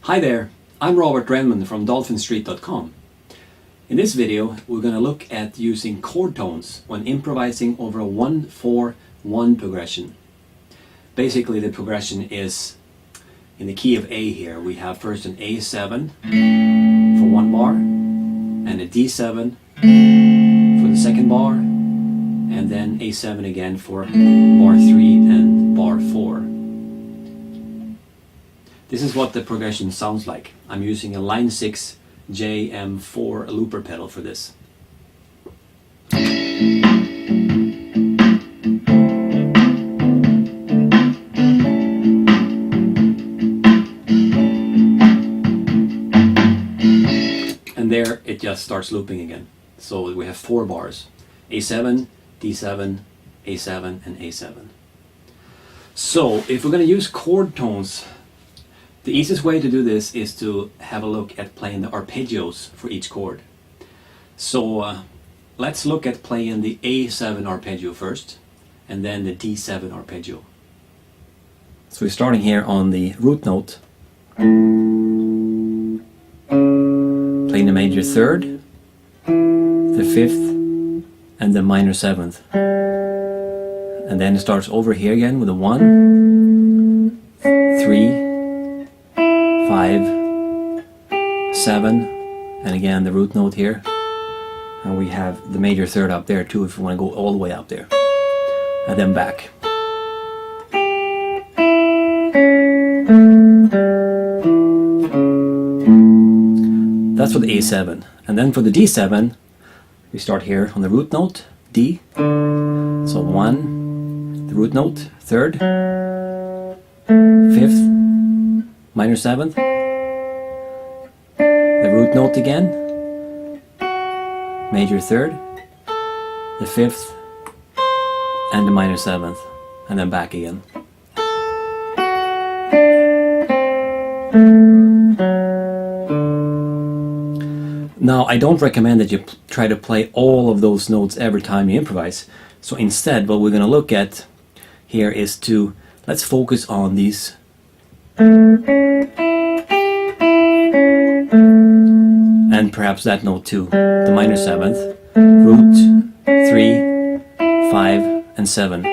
Hi there, I'm Robert Renman from dolphinstreet.com. In this video we're going to look at using chord tones when improvising over a 1-4-1 progression. Basically the progression is in the key of A here. We have first an A7 for one bar and a D7 for the second bar and then A7 again for bar 3 and bar 4. This is what the progression sounds like. I'm using a line 6 JM4 looper pedal for this. And there it just starts looping again. So we have 4 bars. A7, D7, A7 and A7. So if we're going to use chord tones, the easiest way to do this is to have a look at playing the arpeggios for each chord. So let's look at playing the A7 arpeggio first and then the D7 arpeggio. So we're starting here on the root note, playing the major third, the fifth and the minor seventh. And then it starts over here again with a 1, 3, 5, 7, and again the root note here, and we have the major third up there too if you want to go all the way up there, and then back. That's for the A7, and then for the D7 we start here on the root note D, so 1, the root note, third, fifth, minor seventh, the root note again, major third, the fifth, and the minor seventh, and then back again. Now I don't recommend that you try to play all of those notes every time you improvise, so instead what we're going to look at here is to, let's focus on these and perhaps that note too, the minor seventh, root, 3, 5 and 7.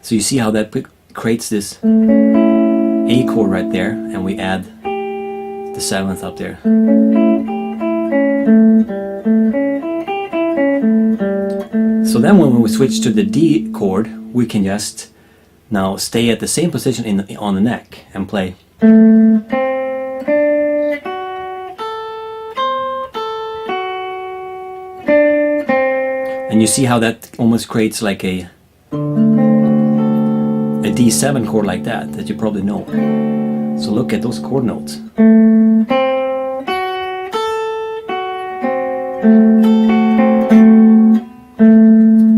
So you see how that creates this A chord right there, and we add the 7th up there. So then when we switch to the D chord, we can just now stay at the same position on the neck and play. And you see how that almost creates like a D7 chord like that you probably know. So look at those chord notes.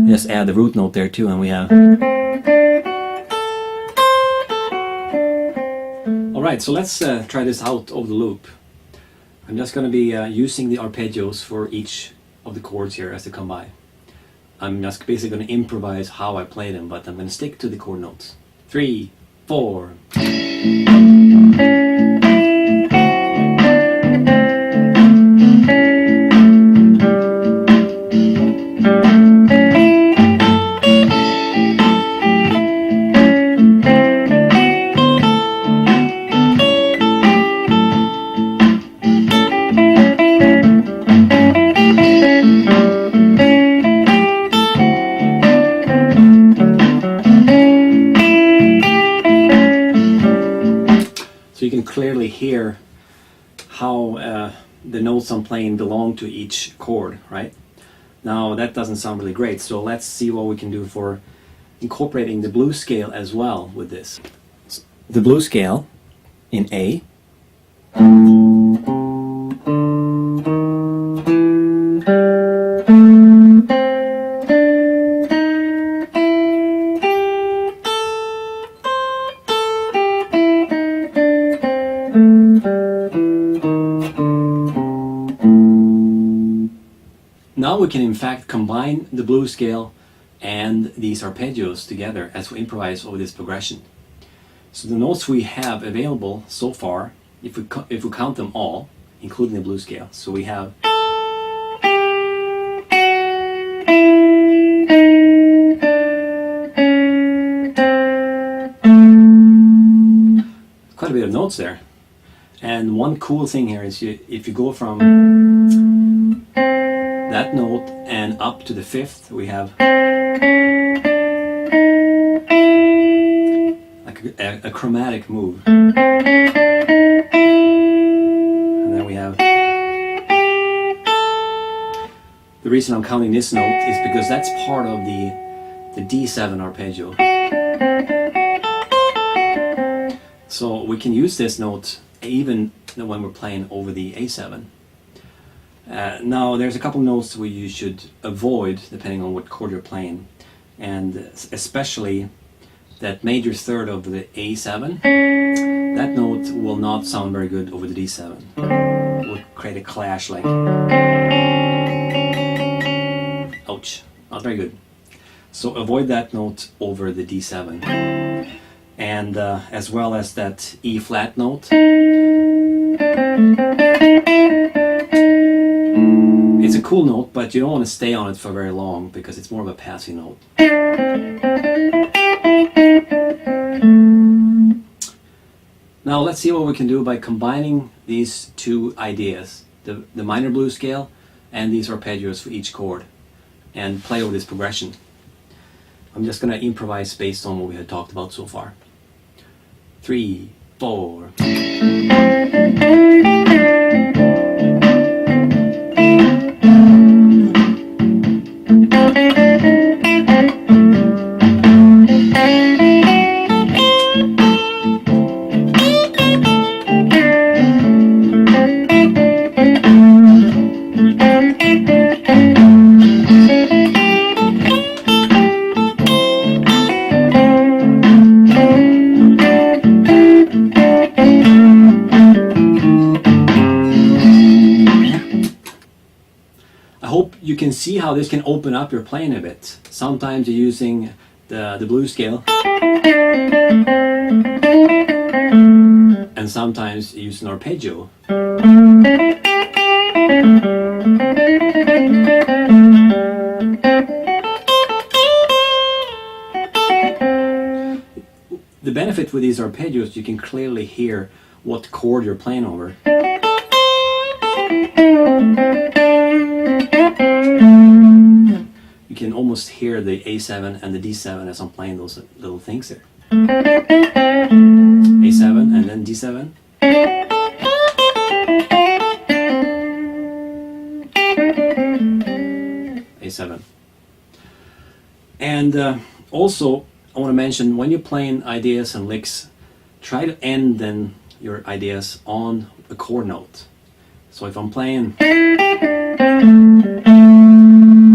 Just add the root note there too, and we have. Alright, so let's try this out over the loop. I'm just going to be using the arpeggios for each of the chords here as they come by. I'm just basically going to improvise how I play them, but I'm going to stick to the chord notes. 3, 4. So you can clearly hear how the notes I'm playing belong to each chord, right? Now that doesn't sound really great, so let's see what we can do for incorporating the blues scale as well with this. The blues scale in A, Now we can in fact combine the blues scale and these arpeggios together as we improvise over this progression. So the notes we have available so far if we count them all, including the blues scale, so we have quite a bit of notes there. And one cool thing here is if you go from that note and up to the fifth, we have like a chromatic move. And then we have, the reason I'm counting this note is because that's part of the D7 arpeggio. So we can use this note even when we're playing over the A7. Now there's a couple notes where you should avoid depending on what chord you're playing, and especially that major third of the A7. That note will not sound very good over the D7. It will create a clash like, ouch, not very good. So avoid that note over the D7. And as well as that E flat note. It's a cool note, but you don't want to stay on it for very long because it's more of a passing note. Now let's see what we can do by combining these two ideas, the minor blues scale and these arpeggios for each chord, and play over this progression. I'm just going to improvise based on what we had talked about so far. 3, 4. You can see how this can open up your playing a bit. Sometimes you're using the blues scale, and sometimes you use an arpeggio. The benefit with these arpeggios, you can clearly hear what chord you're playing over. You can almost hear the A7 and the D7 as I'm playing those little things there. A7 and then D7. A7. And also I want to mention, when you're playing ideas and licks, try to end then your ideas on a chord note. So if I'm playing,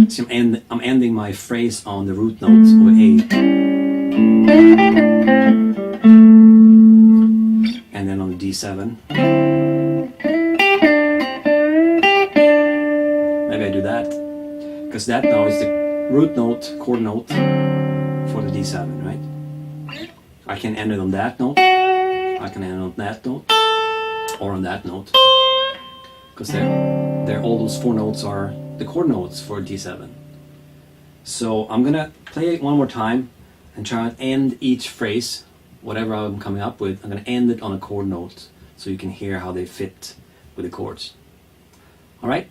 see, I'm ending my phrase on the root notes of A, and then on the D7. Maybe I do that, because that now is the root note, chord note for the D7, right? I can end it on that note, I can end it on that note, or on that note. Because all those four notes are the chord notes for D7. So I'm gonna play it one more time and try and end each phrase, whatever I'm coming up with, I'm gonna end it on a chord note so you can hear how they fit with the chords. Alright,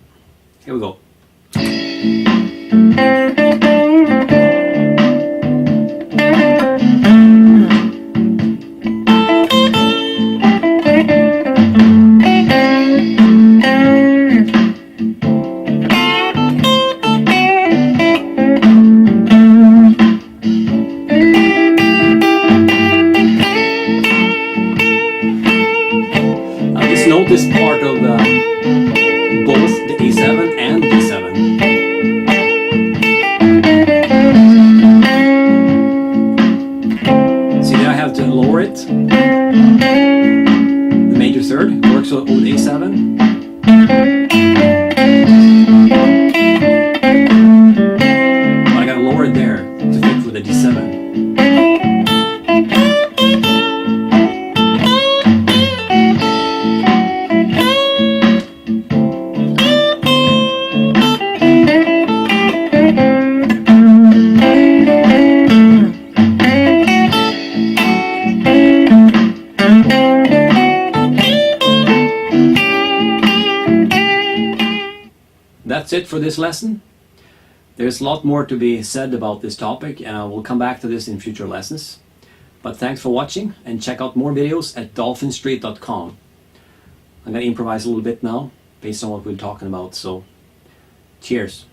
here we go. This part of both the A7 and D7. See, now I have to lower it. The major third works over the A7. But I gotta lower it there to fit with the D7. that's it for this lesson. There's a lot more to be said about this topic, and I will come back to this in future lessons. But thanks for watching, and check out more videos at dolphinstreet.com. I'm going to improvise a little bit now based on what we're talking about, so cheers.